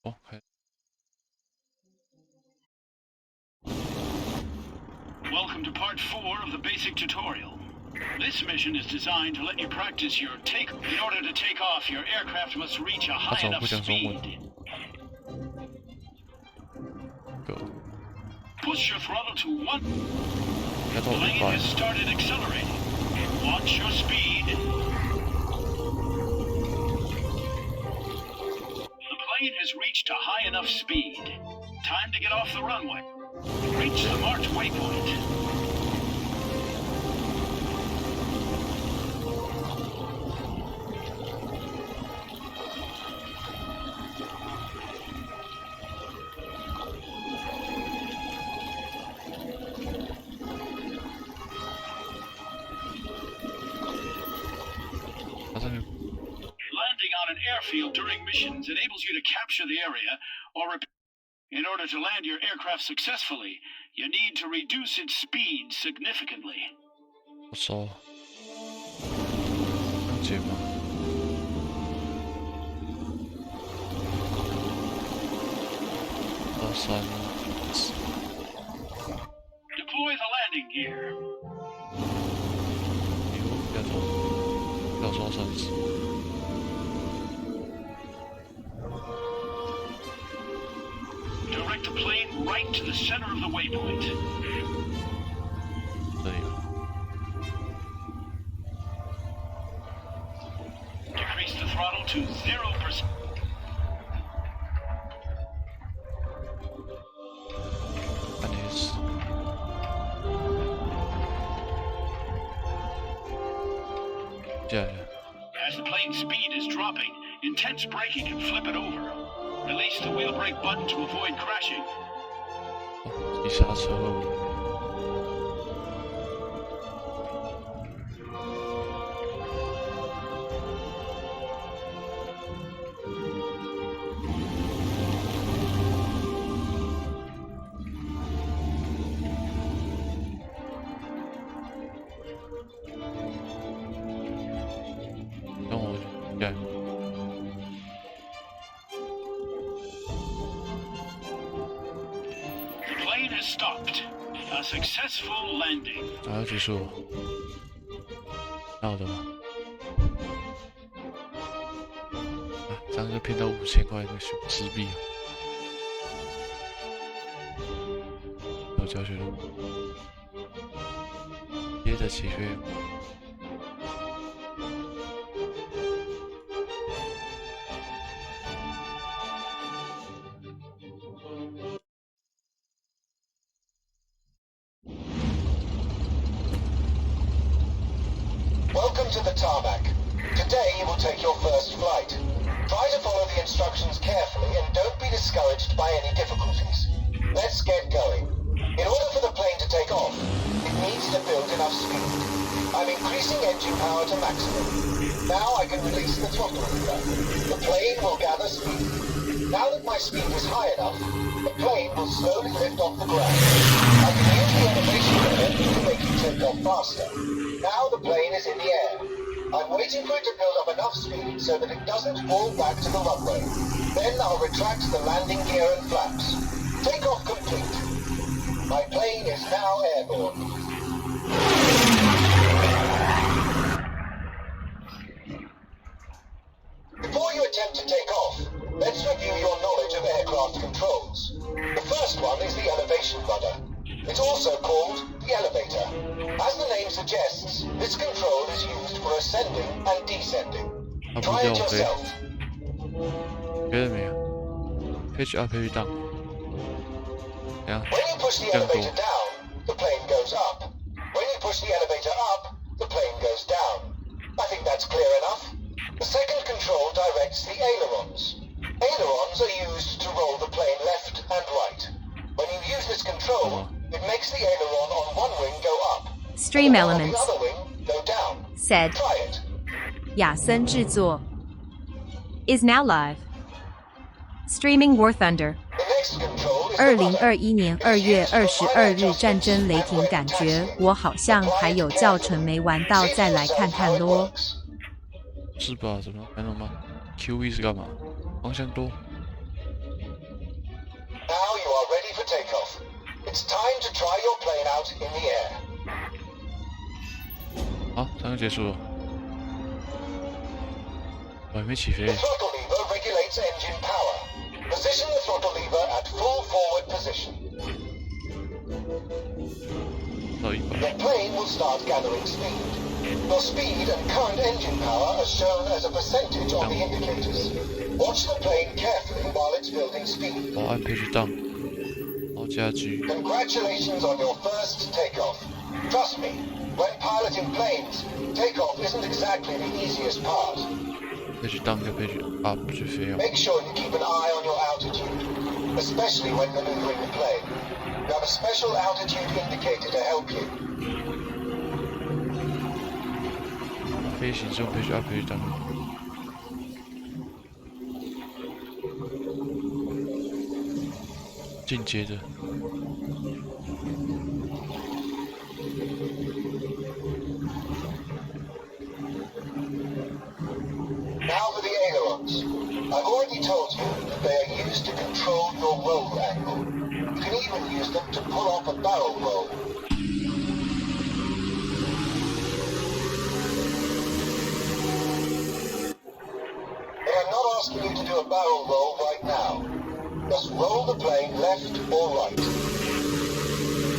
哦，还 Welcome to part 4 of the basic tutorial. This mission is designed to let you practice your take. In order to take off, your aircraft must reach a high enough speed. Go. Push your throttle to 1. The plane has started accelerating. Watch your speed. The plane has reached a high enough speed. Time to get off the runway. Reach the marked waypoint. Landing on an airfield during missions enables you to capture the area or in order to land your aircraft successfully, you need to reduce its speed significantly. 我收，能解吗？3、4。Deploy the landing gear. 要装30。Direct the plane right to the center of the waypoint. 这里。Decrease the throttle to 0%. As the plane's speed is dropping, intense braking can flip it over. Release the wheel brake button to avoid crashing. 一刹车。让我改。Stopped. A successful landing. 还要结束？要的吗？啊，这样就骗到5000块的纸币。有教学录，接着起飞。to the tarmac. Today you will take your first flight. Try to follow the instructions carefully and don't be discouraged by any difficulties. Let's get going. In order for the plane to take off, it needs to build enough speed. I'm increasing engine power to maximum. Now I can release the throttle lever. The plane will gather speed. Now that my speed is high enough, the plane will slowly lift off the ground. I can use the elevation lever to make it take off faster. Now the plane is in the air. I'm waiting for it to build up enough speed so that it doesn't fall back to the runway. Then I'll retract the landing gear and flaps. Takeoff complete. My plane is now airborne. Before you attempt to take off, let's review your knowledge of aircraft controls. The first one is the elevation rudder. It's also called the elevator. As the name suggests, this control is used for ascending and descending. Try it yourself. 别的没有 ，page up，page down。When you push the elevator down, the plane goes up. When you push the elevator up, the plane goes down. I think that's clear enough. The second control directs the ailerons. Ailerons are used to roll the plane left and right. When you use this control, it makes the aileron on one wing go up. Stream and on elements. the other wing go down. Said. Try it. 雅森制作 is now live. Streaming War Thunder. The next control is the rudder. 2021年2月22日战争雷霆感觉我好像还有教程没玩到再来看看咯。是吧？怎么还能吗 ？QE 是干嘛？方向多。Now you are ready for takeoff. It's time to try your plane out in the air. 好，这样就结束了。我还没起飞 The。throttle lever regulates engine power. Position the throttle lever at full forward position. 到100。 The plane will start gathering speed. Your speed and current engine power are shown as a percentage on the indicators. Watch the plane carefully while it's building speed. 我按 page down，然后加 G。 Congratulations on your first takeoff. Trust me, when piloting planes, takeoff isn't exactly the easiest part. page down 跟 page up 去飞啊。 Make sure you keep an eye on your altitude, especially when maneuvering the plane. You have a special altitude indicator to help you. 飞行是用 page up page down。进阶的。 Now for the ailerons. I've already told you that they are used to control your roll angle. You can even use them to pull off a barrel roll. But I'm not asking you to do a barrel roll right now. Just roll the plane left or right.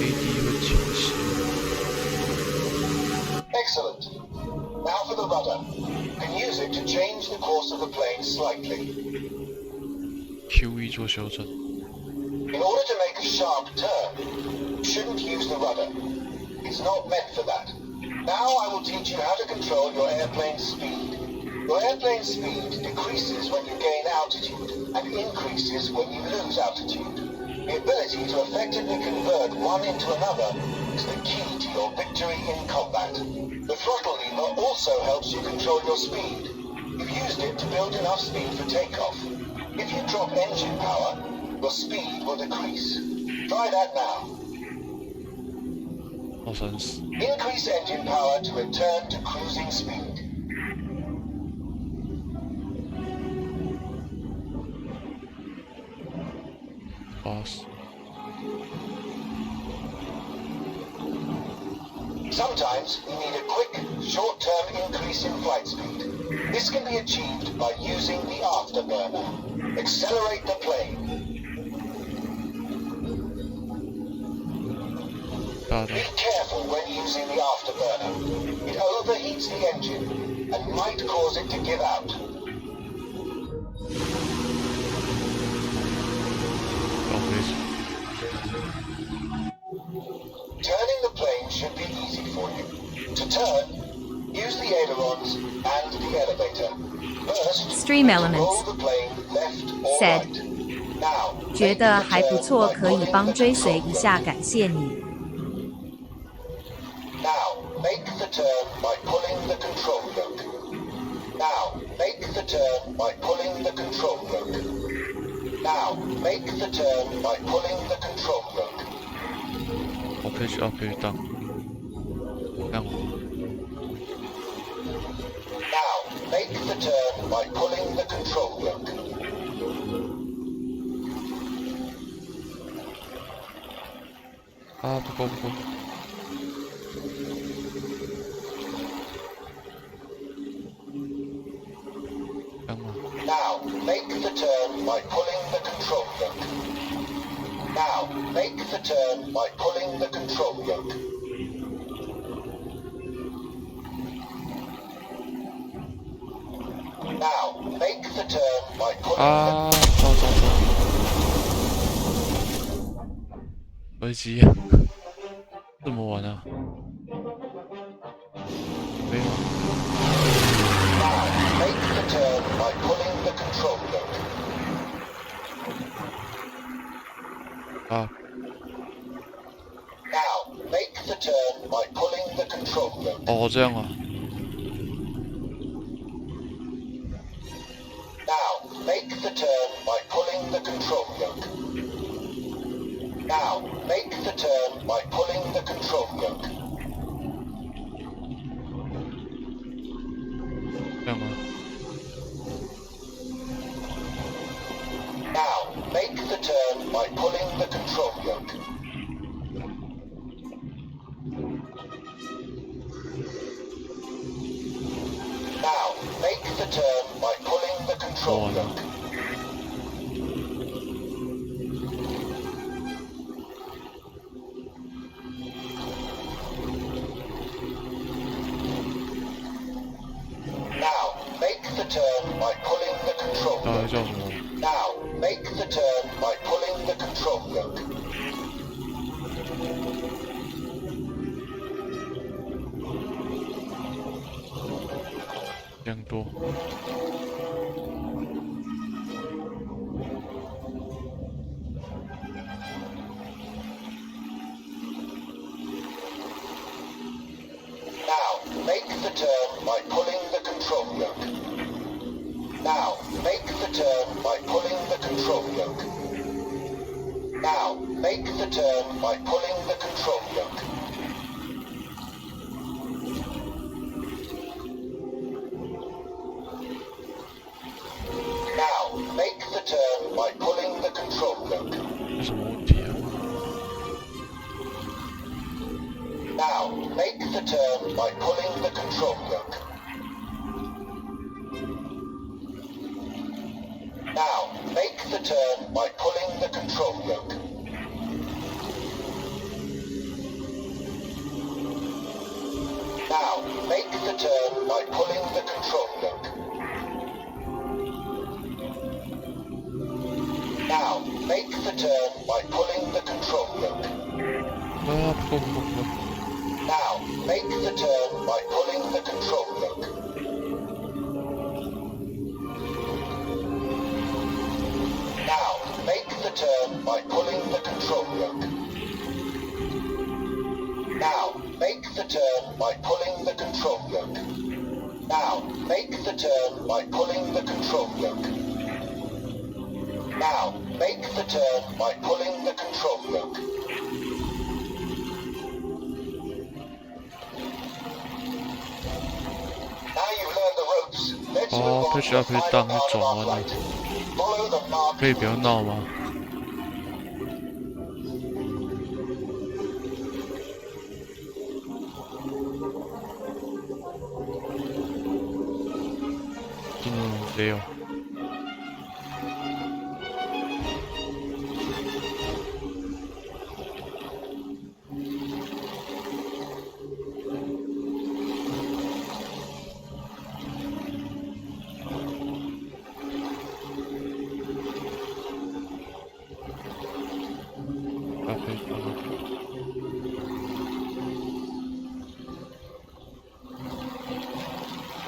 AD 会倾斜。 Excellent. Now for the rudder. You can use it to change the course of the plane slightly. QE 做修正。 In order to make a sharp turn, you shouldn't use the rudder. It's not meant for that. Now I will teach you how to control your airplane's speed. Your airplane's speed decreases when you gain altitude and increases when you lose altitude. The ability to effectively convert one into another is the key to your victory in combat. The throttle lever also helps you control your speed. You've used it to build enough speed for takeoff. If you drop engine power, your speed will decrease. Try that now. 到30。 Increase engine power to return to cruising speed.80。 Sometimes you need a quick, short-term increase in flight speed. This can be achieved by using the afterburner. Accelerate the plane. 大的 Be careful when using the afterburner. It overheats the engine and might cause it to give out. 高飞机。 Turning the plane should be easy for you. To turn, Use the ailerons and the elevator. First, Stream elements roll the plane left or said right. Now, 觉得还不错，可以帮追随一下，感谢你。 Now, make the turn by pulling the control yoke. Now, make the turn by pulling the control yoke. Now, make the turn by pulling the control yoke. 我可以去 up 一档，看我。 Now, make the turn by pulling the control yoke. 啊，不够不够。 Now, make the turn by pulling the control yoke. Now, make the turn by pulling the control yoke. Now, make the turn by pulling 啊，走。危机，这么晚啊？没有。 Now, make the turn by pulling the control yoke. 啊， Now, make the turn by pulling the control yoke. 哦，这样啊。 Now, make the turn by pulling the control yoke. Now, make the turn by pulling the control yoke. 这样啊。 Now, make the turn by pulling the control yoke. Now, make the turn by pulling the control yoke. Now, make the turn by pulling the control 到底 yoke. 叫什么？ Now, make the turn by pulling the control yoke.这样多。 Now, make the turn by pulling the control yoke. Now, make the turn by pulling the control yoke. Now, make the turn by pulling the control yoke. Now, make the turn by pulling the control yoke. 这什么问题啊？ Now, make the turn by pulling the control yoke. Now, make the turn by pulling the control yoke. Now, make the turn by pulling the control yoke. Now, make the turn by pulling the control yoke. 啊，不够。 Now, make the turn by pulling the control yoke. Now, make the turn by pulling the control yoke. Now, make the turn by pulling the control yoke. Now, make the turn by pulling the control yoke. Now, make the turn by pulling the control yoke. Now you've learned the ropes. Let's move 哦， on 可以 to 去 the 要可以 final 当 part 转 of 弯 our 了 flight. Follow the marked 可以不要闹吗？没有。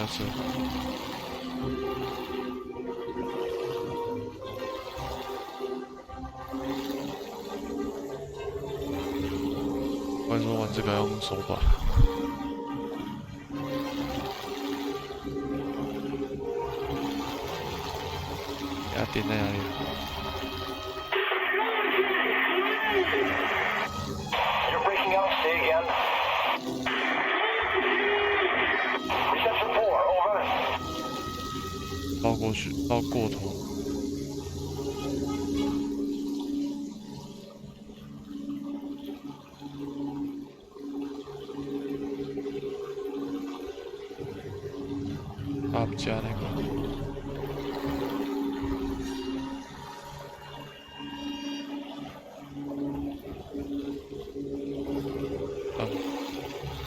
下车。不然说玩这个要用手把。给它点在哪里？ You're breaking up. Say again. Reception 4, over. 绕过去，绕过头。他们家那个。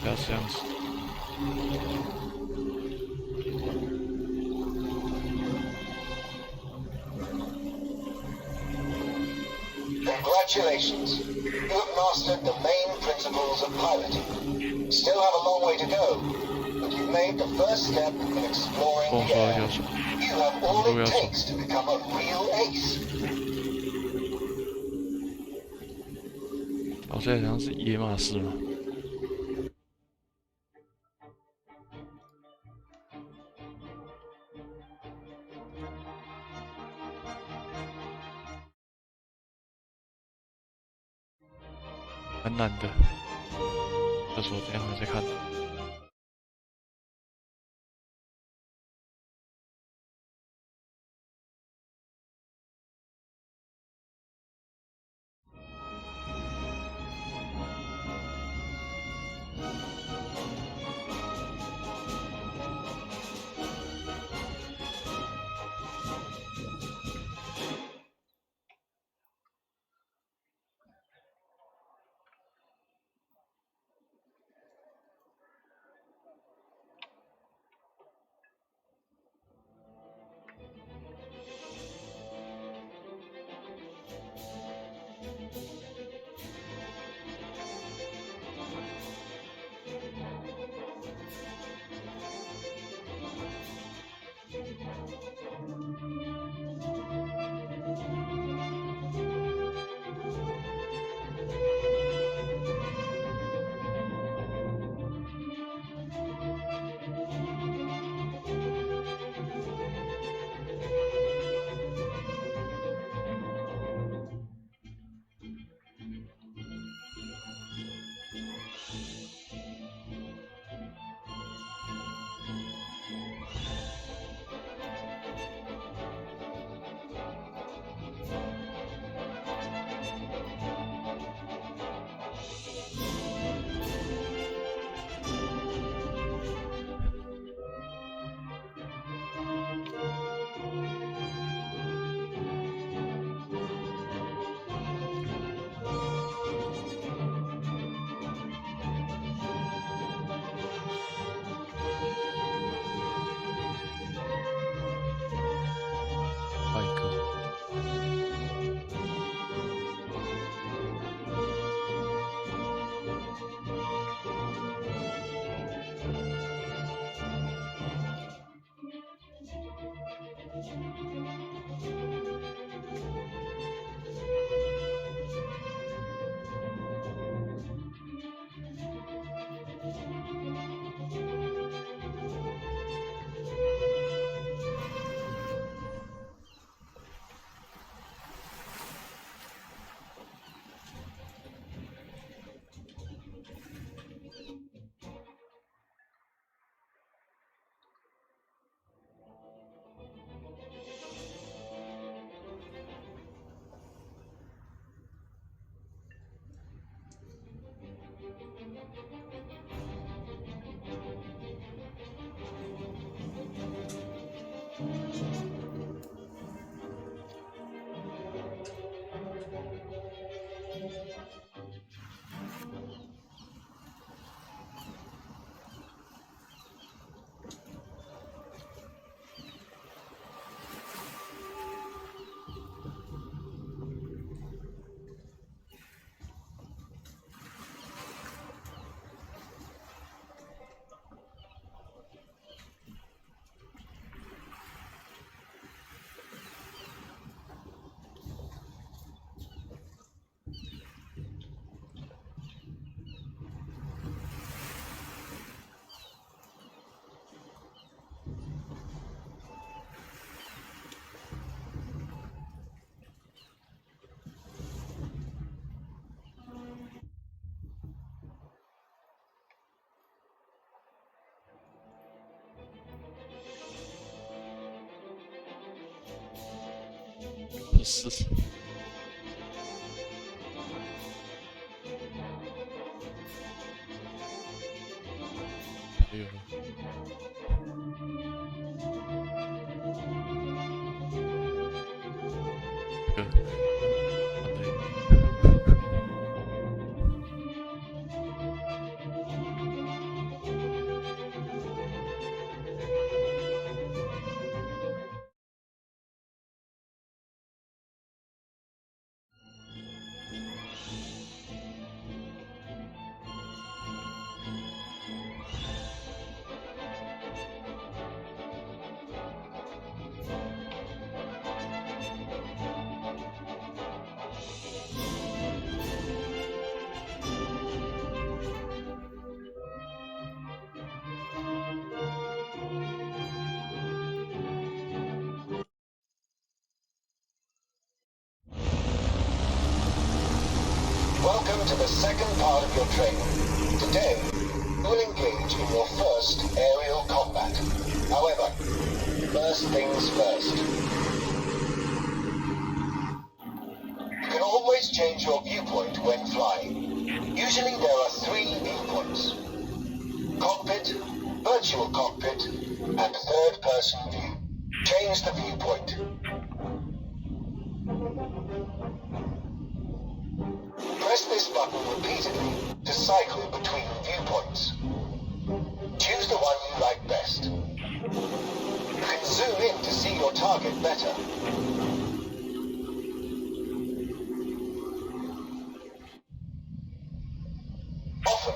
不要这样子。Congratulations. You have mastered the main principles of piloting. Still have a long way to go, but you've made the first step in exploring the air. You have all it takes to become a real ace. 好像好像是野马式嘛。 蛮难的，这时候等一下我再看。是。还有。这个。Welcome to the second part of your training. Today, you will engage in your first aerial combat. However, first things first. You can always change your viewpoint when flying. Usually there are 3 viewpoints: cockpit, virtual cockpit, and third-person view. Change the viewpoint. Press this button repeatedly to cycle between viewpoints. Choose the one you like best. You can zoom in to see your target better. Often,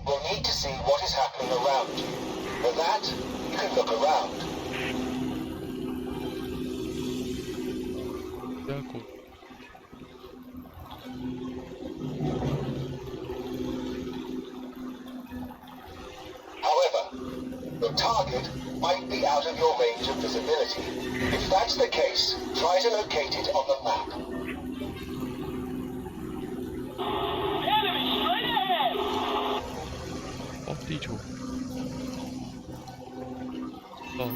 you'll need to see what is happening around you. For that, you can look around. D'accord. Your target might be out of your range of visibility. If that's the case, try to locate it on the map. Enemy straight ahead! Auf die Tour. So.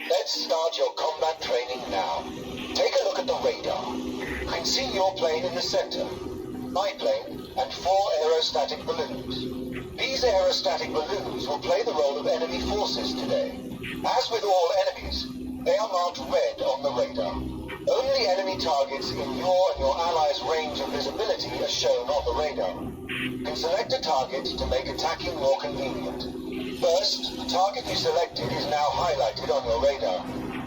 Let's start your combat training now. Take a look at the radar. You can see your plane in the center, my plane, and 4 aerostatic balloons. These aerostatic balloons will play the role of enemy forces today. As with all enemies, they are marked red on the radar. Only enemy targets in your and your allies' range of visibility are shown on the radar. You can select a target to make attacking more convenient. First, the target you selected is now highlighted on your radar.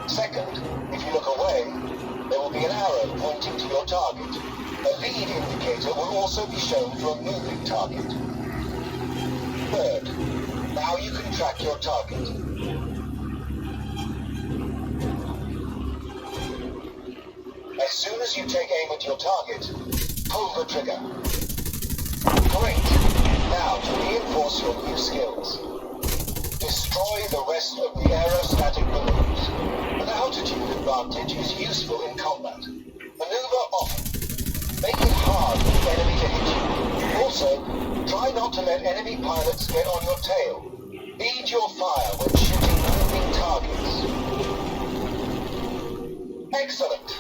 Second, if you look away, there will be an arrow pointing to your target. A lead indicator will also be shown for a moving target. Third, now you can track your target. As soon as you take aim at your target, pull the trigger. Great! Now to reinforce your new skills. Destroy the rest of the aerostatic balloons. An altitude advantage is useful in combat. Maneuver often. Make it hard for the enemy to hit you. Also, try not to let enemy pilots get on your tail. Lead your fire when shooting moving targets. Excellent!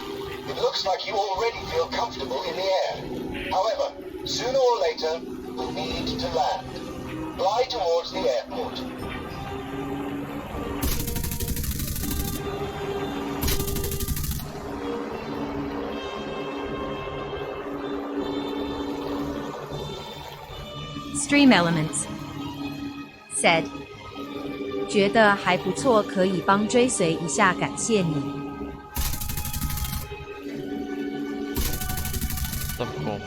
It looks like you already feel comfortable in the air. However, sooner or later, you'll need to land. Fly towards the airport. Stream Elements said 觉得还不错，可以帮追随一下，感谢你。这么高吗？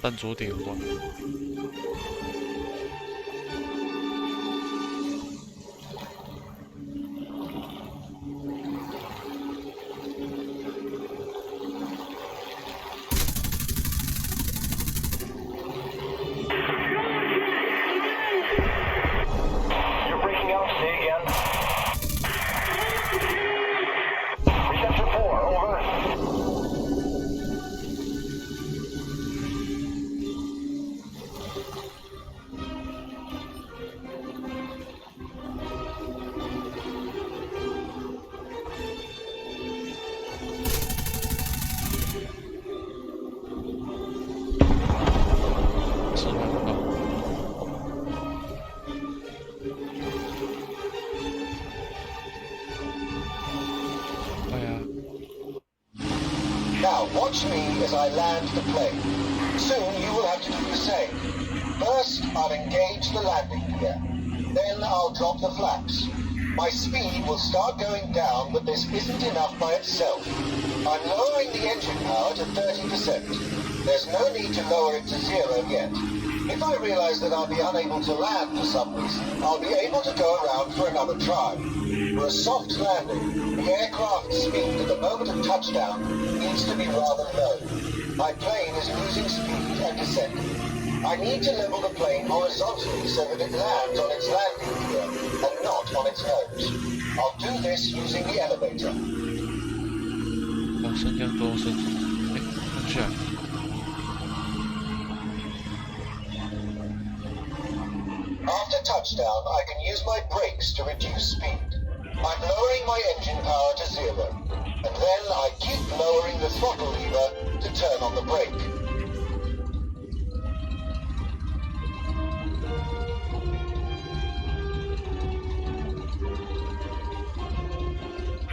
站左点环。Now, watch me as I land the plane. Soon you will have to do the same. First, I'll engage the landing gear. Then I'll drop the flaps. My speed will start going down, but this isn't enough by itself. I'm lowering the engine power to 30%. There's no need to lower it to 0 yet. If I realize that I'll be unable to land for some reason, I'll be able to go around for another try. For a soft landing, the aircraft's speed at the moment of touchdown needs to be rather low. My plane is losing speed and descending. I need to level the plane horizontally so that it lands on its landing gear and not on its nose. I'll do this using the elevator. 往升降多升，升起来。 After touchdown, I can use my brakes to reduce speed. I'm lowering my engine power to 0, and then I keep lowering the throttle lever to turn on the brake.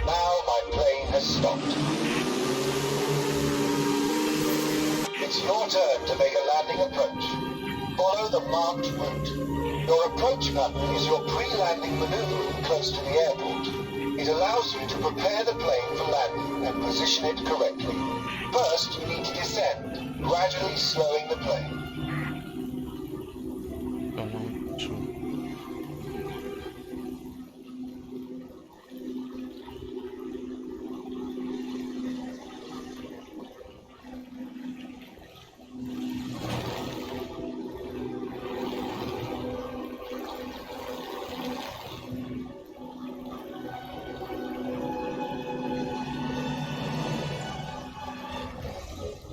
Now my plane has stopped. It's your turn to make a landing approach. Follow the marked route. Your approach pattern is your pre-landing maneuvering close to the airport. It allows you to prepare the plane for landing and position it correctly. First, you need to descend, gradually slowing the plane.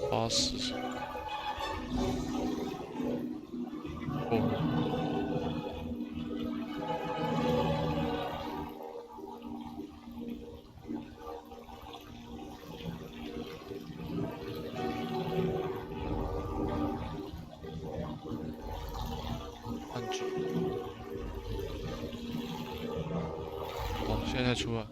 80。哦。按住。哦，现在出来。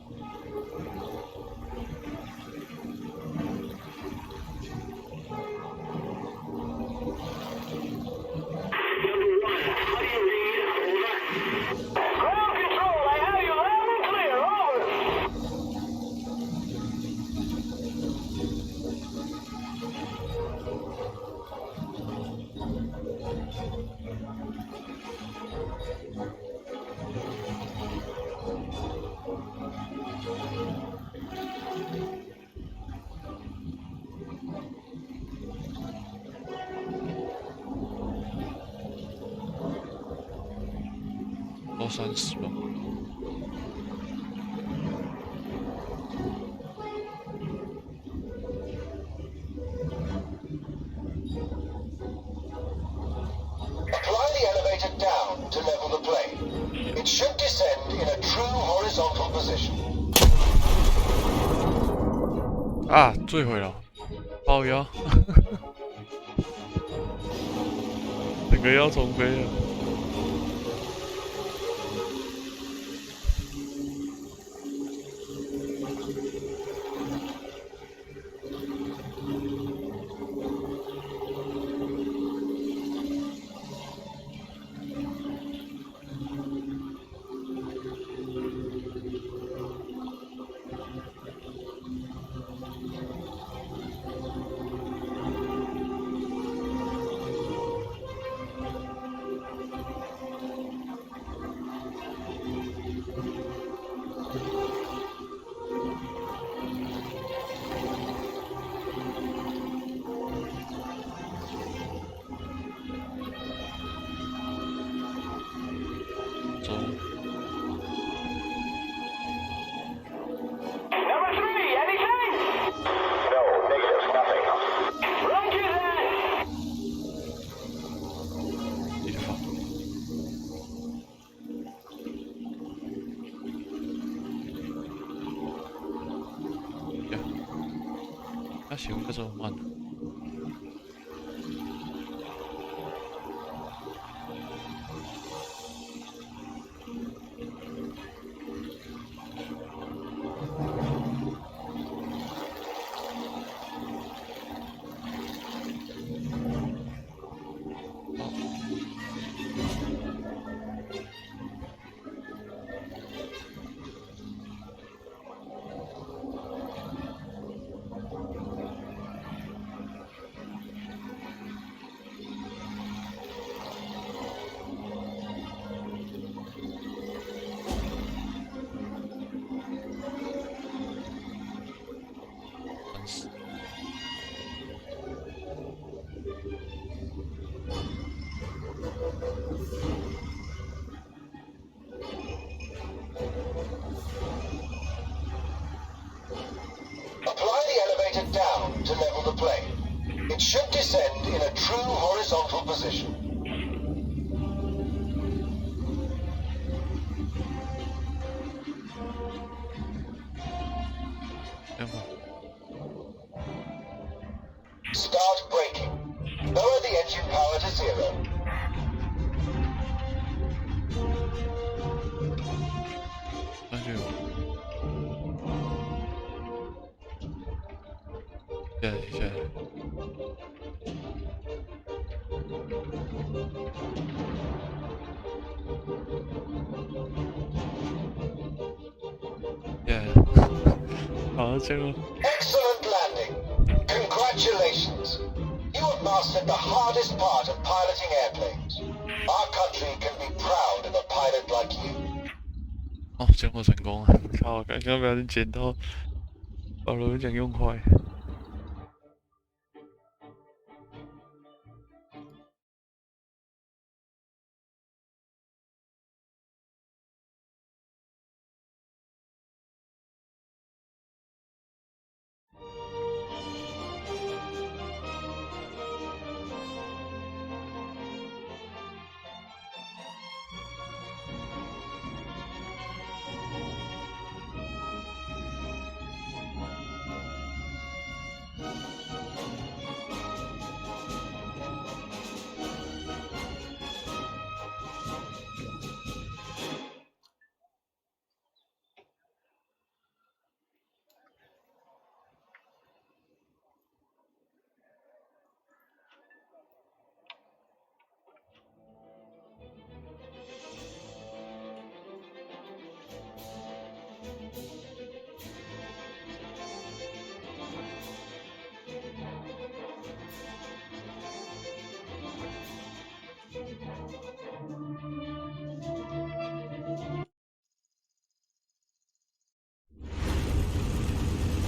30吧。Apply the elevator down to level the plane. It should descend in a true horizontal position. 啊，坠毁了，靠腰，整个要重飞了。走。他行，这么慢。Down to level the plane. It should descend in a true horizontal position. Start braking. Lower the engine power to 0. Excellent landing. Congratulations. You have mastered the hardest part of piloting airplanes. Our country can be proud of a pilot like you. 哦，降落成功了！靠，刚刚不小心捡到，把螺旋桨用坏。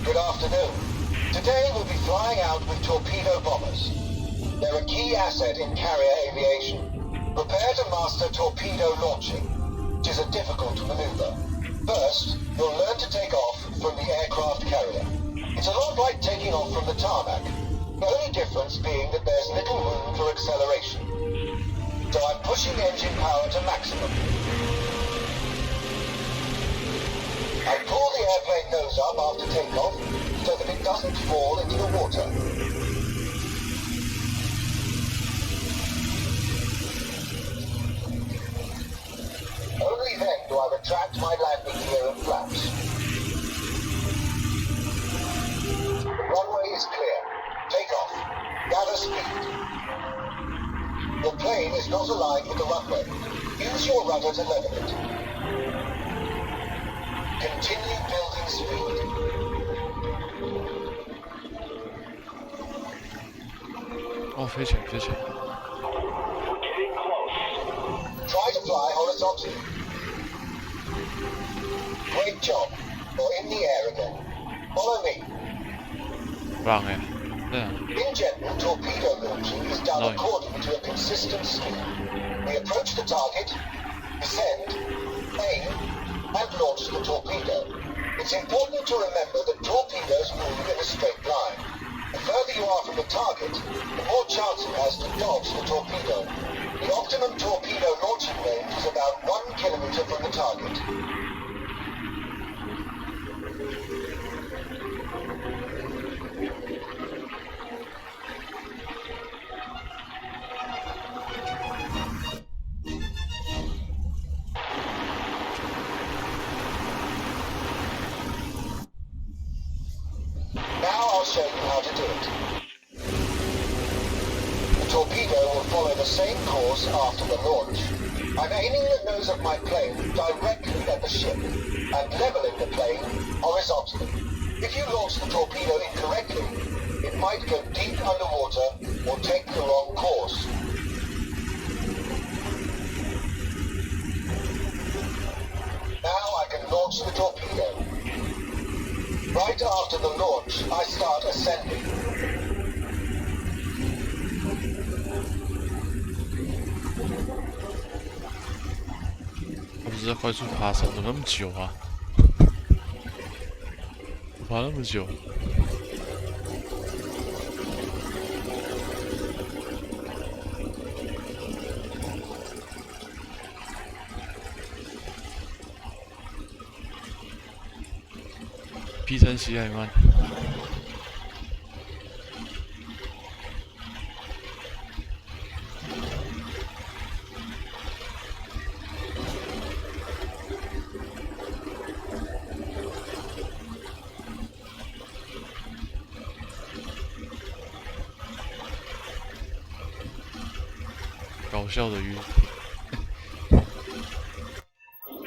Good afternoon. Today we'll be flying out with torpedo bombers. They're a key asset in carrier aviation. Prepare to master torpedo launching, which is a difficult maneuver. First, you'll learn to take off from the aircraft carrier. It's a lot like taking off from the tarmac, the only difference being that there's little room for acceleration. So I'm pushing engine power to maximum. I pull the airplane nose up after takeoff so that it doesn't fall into the water. Only then do I retract my landing gear and flaps. The runway is clear. Take off. Gather speed. The plane is not aligned with the runway. Use your rudder to level it. Continue building speed. Oh, 飞起来，飞起来！ We're getting close. Try to fly horizontally. Great job. You're in the air again. Follow me. 棒哎，对啊。 In general, torpedo launching is done according to a consistent scheme. We approach the target, descend, launch the torpedo. It's important to remember that torpedoes move in a straight line. The further you are from the target, the more chance it has to dodge the torpedo. The optimum torpedo launching range is about 1 kilometer from the target. Now I'll show you how to do it. The torpedo will follow the same course after the launch. I'm aiming the nose of my plane directly at the ship and leveling the plane horizontally. If you launch the torpedo incorrectly, it might go deep underwater or take the wrong course. Now I can launch the torpedo. Right after the launch, I start ascending.我不是在快速爬山，怎么那么久啊？爬那么久。P 3骑还慢。搞笑的鱼。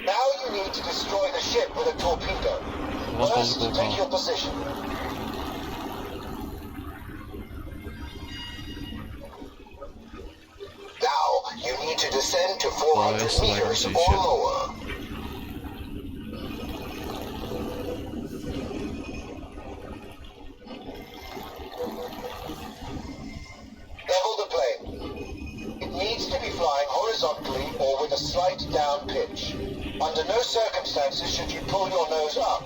Now you need to destroy the ship with a torpedo. First, take your position. Now you need to descend to 400 meters or lower. Level the plane. It needs to be flying horizontally or with a slight down pitch. Under no circumstances should you pull your nose up.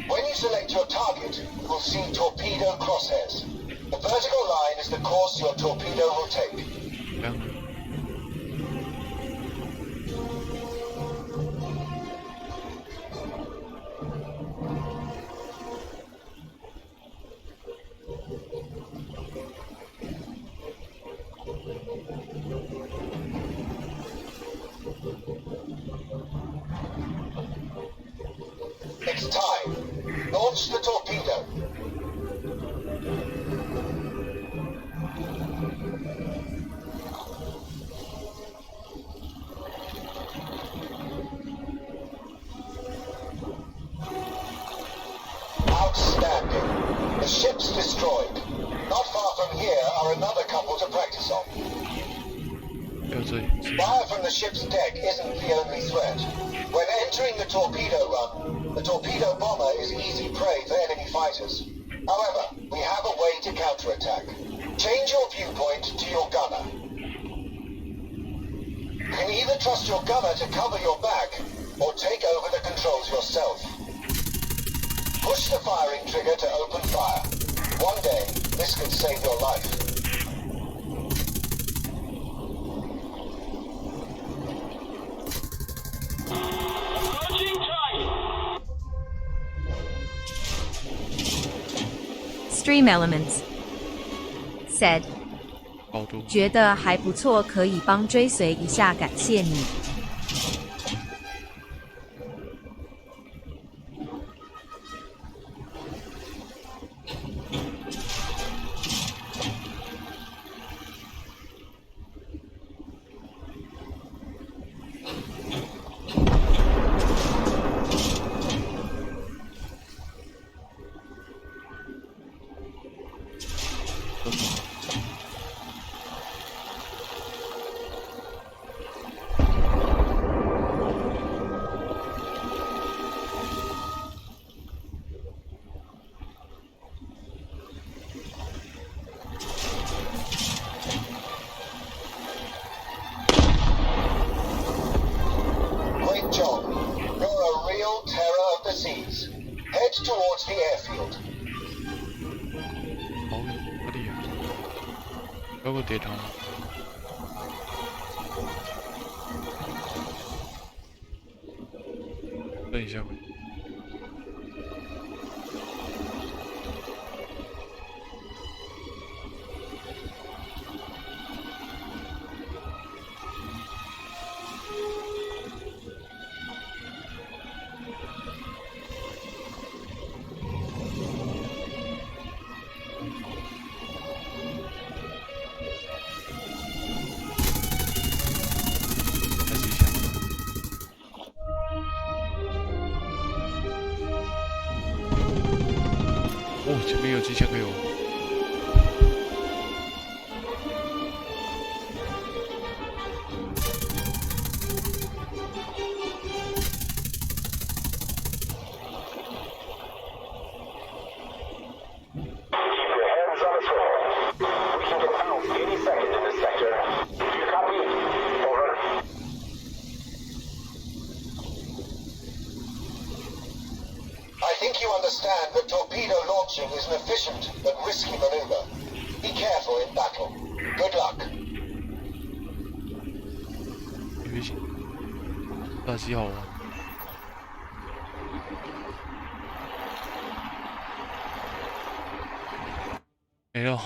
When you select your target, you will see torpedo crosshairs. The vertical line is the course your torpedo will take. It's time. Launch the torpedo. Outstanding. The ship's destroyed. Not far from here are another couple to practice on. Fire from the ship's deck isn't the only threat. When entering the torpedo run, the torpedo bomber is easy prey for enemy fighters. However, we have a way to counterattack. Change your viewpoint to your gunner. You can either trust your gunner to cover your back, or take over the controls yourself. Push the firing trigger to open fire. One day, this could save your life. Stream Elements said 觉得还不错，可以帮追随一下，感谢你。towards the airfield. 好，哪里啊？要不跌堂？等一下。哦，前面有机枪给我。I think you understand that torpedo launching is an efficient but risky maneuver. Be careful in battle. Good luck. 危险，打击好玩。没了。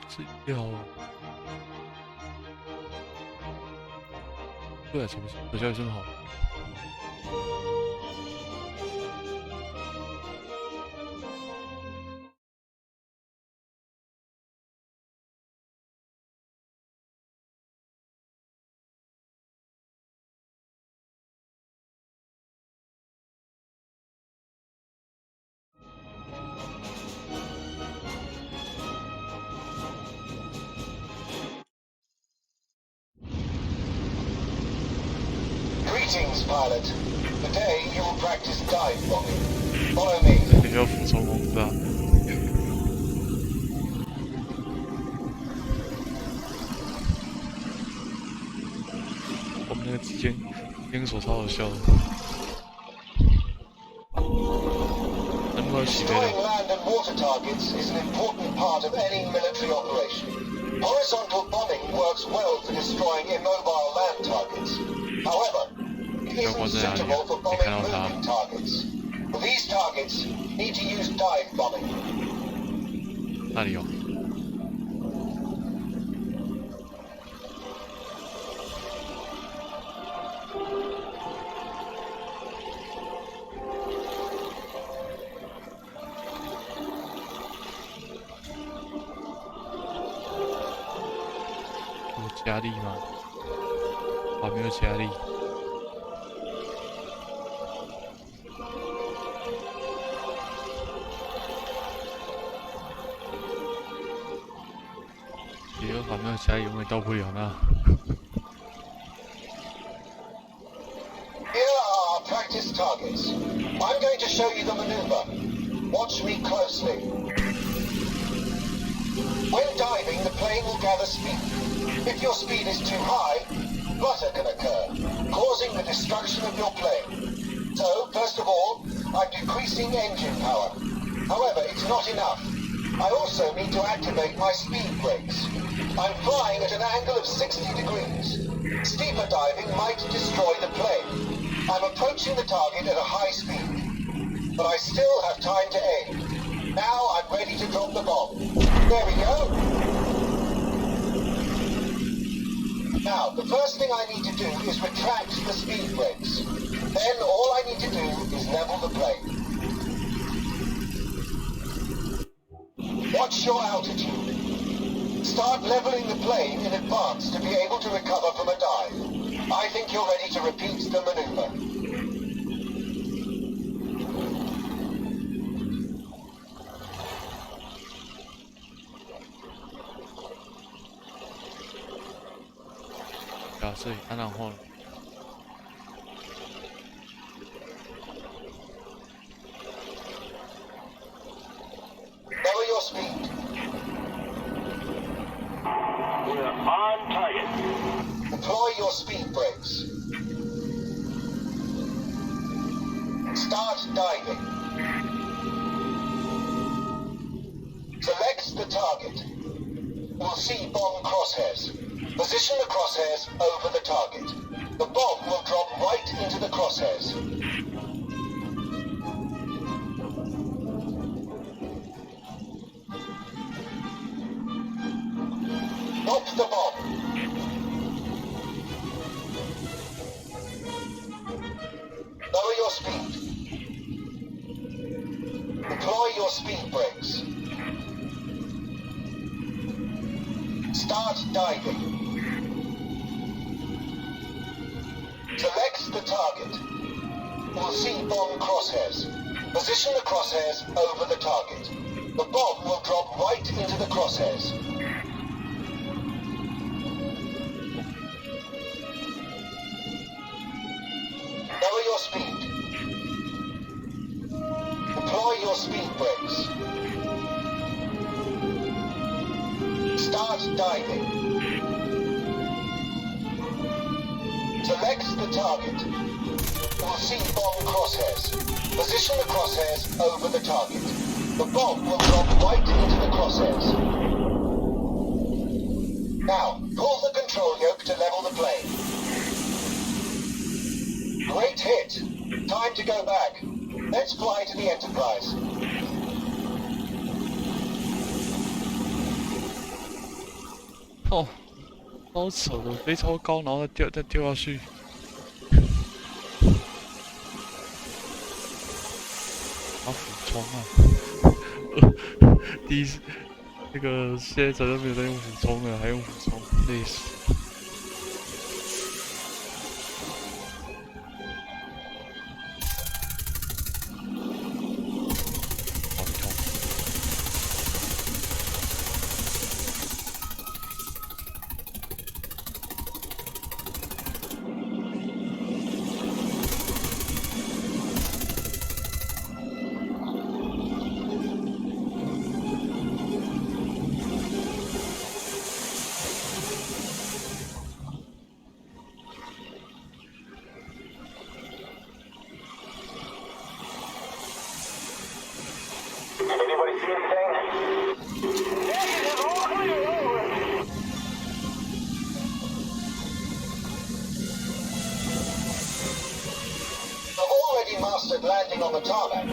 这要。对啊，前面手效也真好。Greetings, pilot. Today you will practice dive bombing. Follow me. 你要服从轰炸。我们那个监所超好笑的。难怪洗飞 Destroying 了。 land and water targets is an important part of any military operation. Horizontal bombing works well for destroying immobile land targets. However, it isn't suitable for bombing moving targets. For these targets, need to use dive bombing. 那里有。有加力吗？还没有加力。 也有还没有加，永远到不了那。Here are our practice targets. I'm going to show you the maneuver. Watch me closely. When diving, the plane will gather speed. If your speed is too high, flutter can occur, causing the destruction of your plane. So, first of all, I'm decreasing engine power. However, it's not enough. I also need to activate my speed brakes. I'm flying at an angle of 60 degrees. Steeper diving might destroy the plane. I'm approaching the target at a high speed. But I still have time to aim. Now I'm ready to drop the bomb. There we go. Now, the first thing I need to do is retract the speed brakes. Then all I need to do is level the plane. Watch your altitude. Start leveling the plane in advance to be able to recover from a dive. I think you're ready to repeat the maneuver. Lower your speed. We're on target. Deploy your speed brakes. Start diving. Select the target. We'll see bomb crosshairs. Position the crosshairs over the target. The bomb will drop right into the crosshairs. Drop the bomb. Lower your speed. Deploy your speed brakes. Start diving. Select the target. We'll see bomb crosshairs. Position the crosshairs over the target. The bomb will drop right into the crosshairs. Lower your speed. Deploy your speed brakes. Start diving. Select the target. We'll see bomb crosshairs. Position the crosshairs over the target. The bomb will drop right into the crosshairs. Now, pull the control yoke to level the plane. Great hit. Time to go back. Let's fly to the Enterprise. 哦，超扯的，飞超高，然后再掉下去。好俯冲啊！第一次，那个现在早就没有在用俯冲了，还用俯冲，累死。Anybody see anything? I've already mastered landing on the tarmac.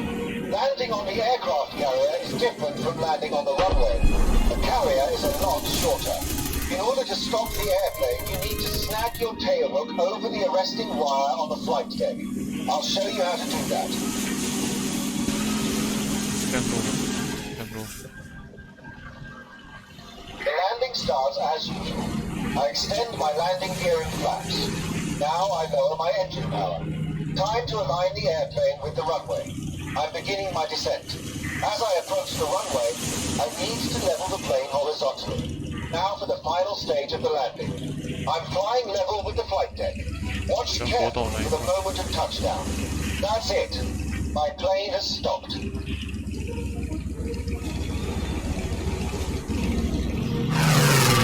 Landing on the aircraft carrier is different from landing on the runway. The carrier is a lot shorter. In order to stop the airplane, you need to snag your tail hook over the arresting wire on the flight deck. I'll show you how to do that. The landing starts as usual. I extend my landing gearing flaps. Now I lower my engine power. Time to align the airplane with the runway. I'm beginning my descent. As I approach the runway, I need to level the plane horizontally. Now for the final stage of the landing. I'm flying level with the flight deck. Watch carefully for the moment of touchdown. That's it. My plane has stopped.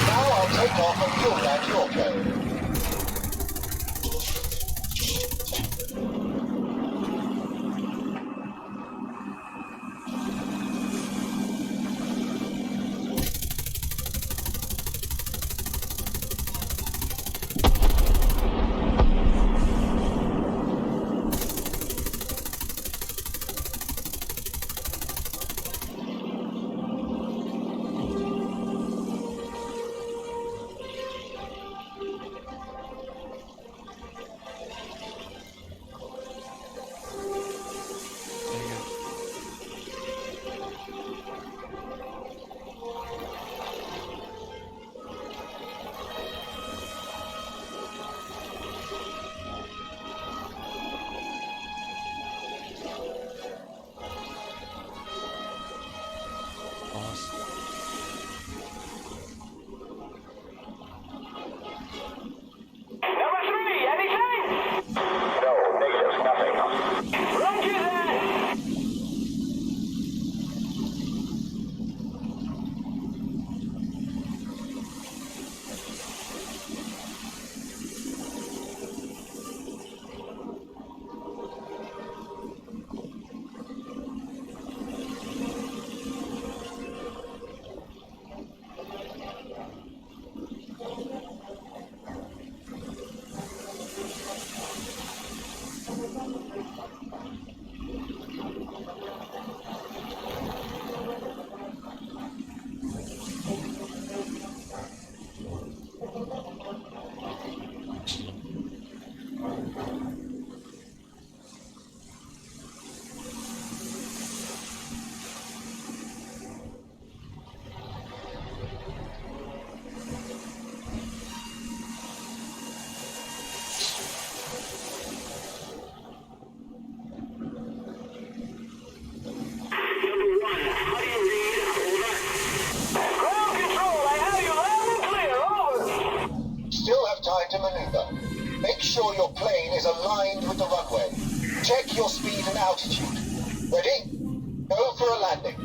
Now I'll take off and you'll land your plane. is aligned with the runway. Check your speed and altitude. Ready? Go for a landing.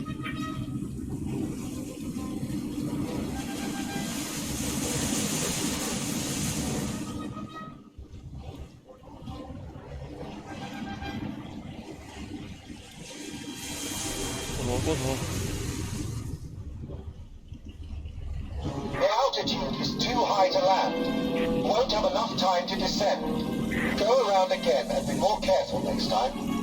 The altitude is too high to land. Won't have enough time to descend. Go around again and be more careful next time.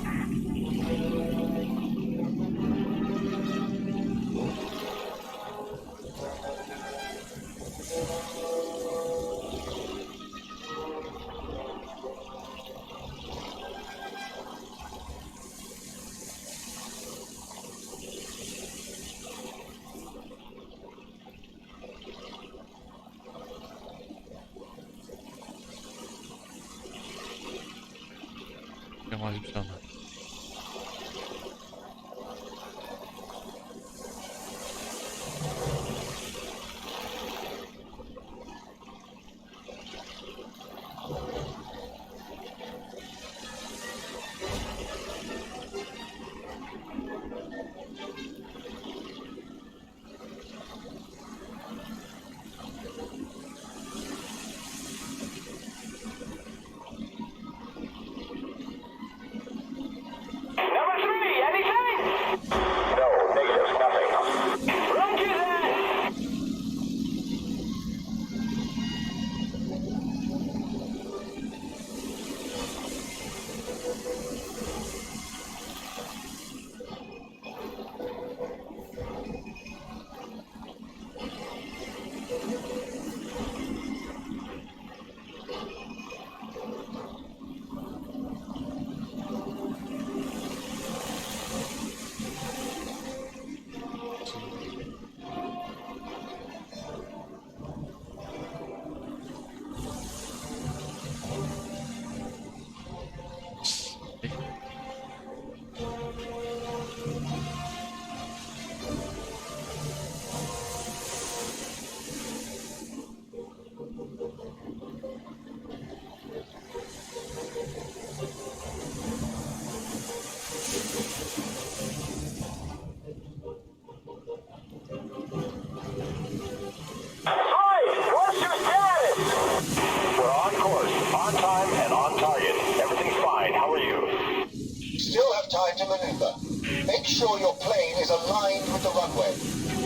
Make sure your plane is aligned with the runway.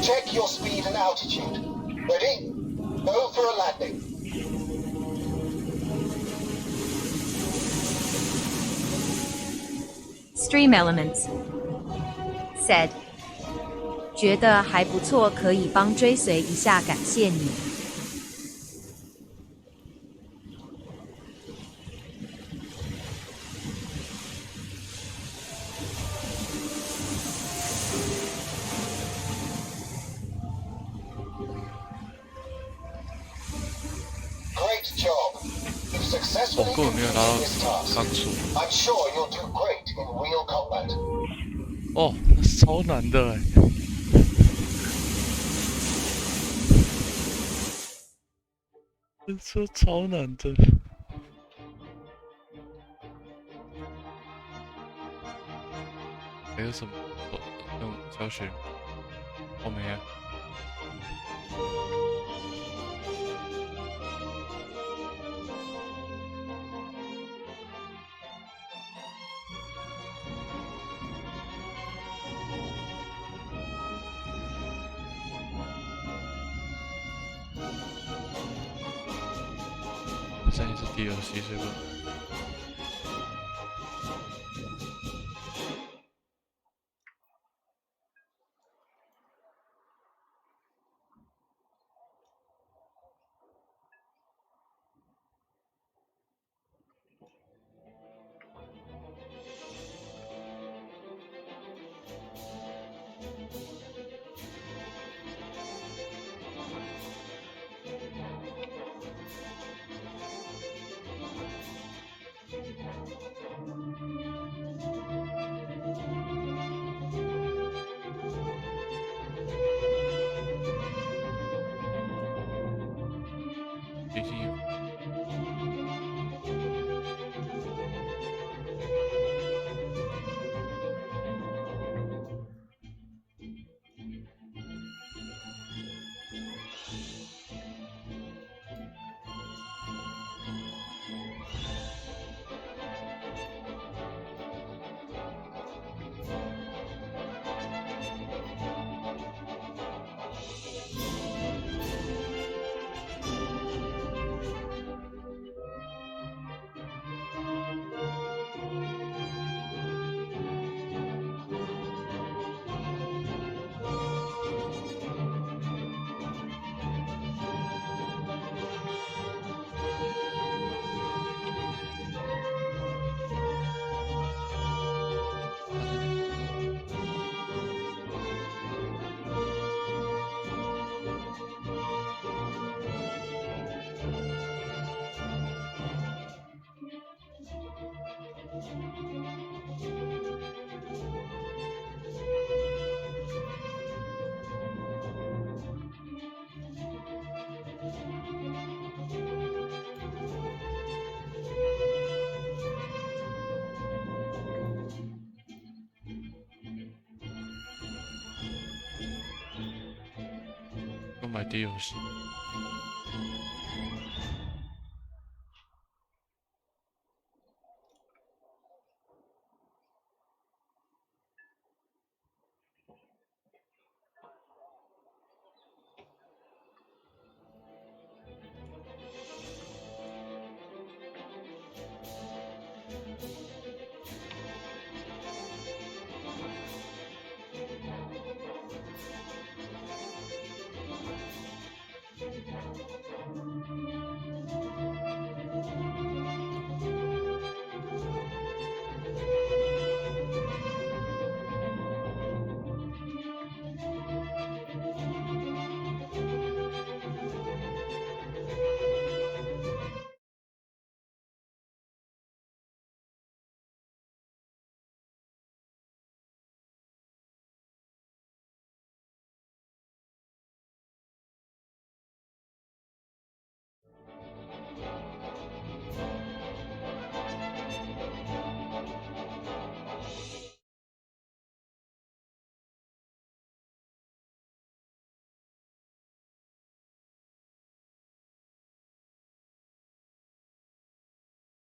Check your speed and altitude. Ready? Go for a landing. Stream Elements said 觉得还不错，可以帮追随一下，感谢你。我根本没有拿到钢索。I'm sure you'll do great in real combat. 哦，超难的哎！这超难的。还有什么用教学？我没有。这也是DLC是吧？买 DLC。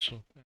错。